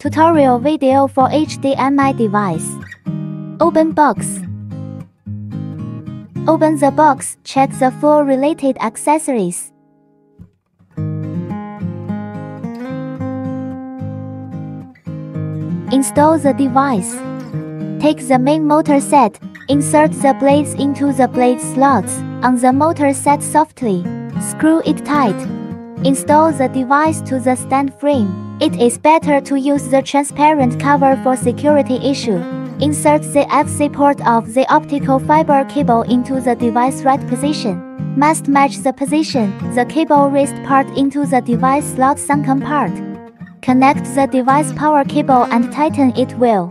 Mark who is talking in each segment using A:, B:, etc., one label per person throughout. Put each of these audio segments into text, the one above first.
A: Tutorial video for HDMI device. Open box. Open the box, check the full related accessories. Install the device. Take the main motor set, insert the blades into the blade slots on the motor set softly. Screw it tight. Install the device to the stand frame. It is better to use the transparent cover for security issue. Insert the FC port of the optical fiber cable into the device right position. Must match the position, the cable wrist part into the device slot sunken part. Connect the device power cable and tighten it well.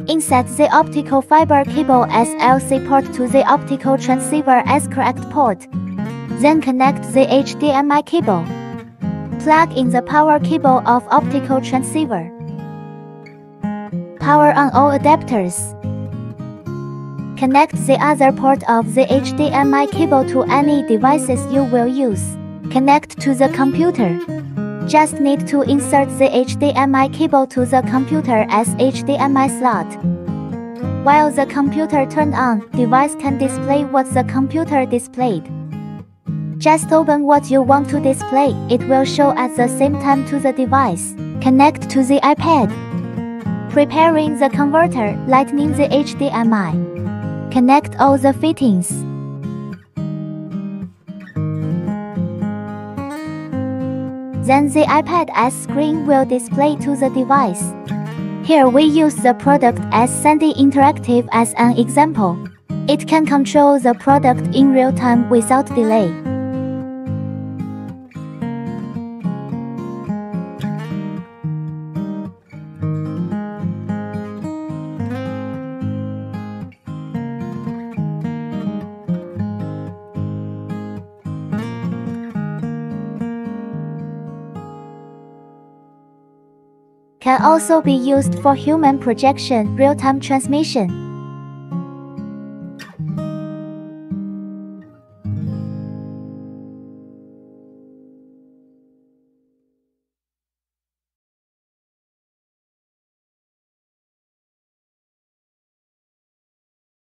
A: Insert the optical fiber cable as LC port to the optical transceiver as correct port. Then connect the HDMI cable. Plug in the power cable of optical transceiver. Power on all adapters. Connect the other port of the HDMI cable to any devices you will use. Connect to the computer. Just need to insert the HDMI cable to the computer as HDMI slot. While the computer turned on, device can display what the computer displayed. Just open what you want to display, it will show at the same time to the device. Connect to the iPad. Preparing the converter, lightning the HDMI. Connect all the fittings. Then the iPad's screen will display to the device. Here we use the product as Sandy Interactive as an example. It can control the product in real time without delay. Can also be used for human projection, real-time transmission.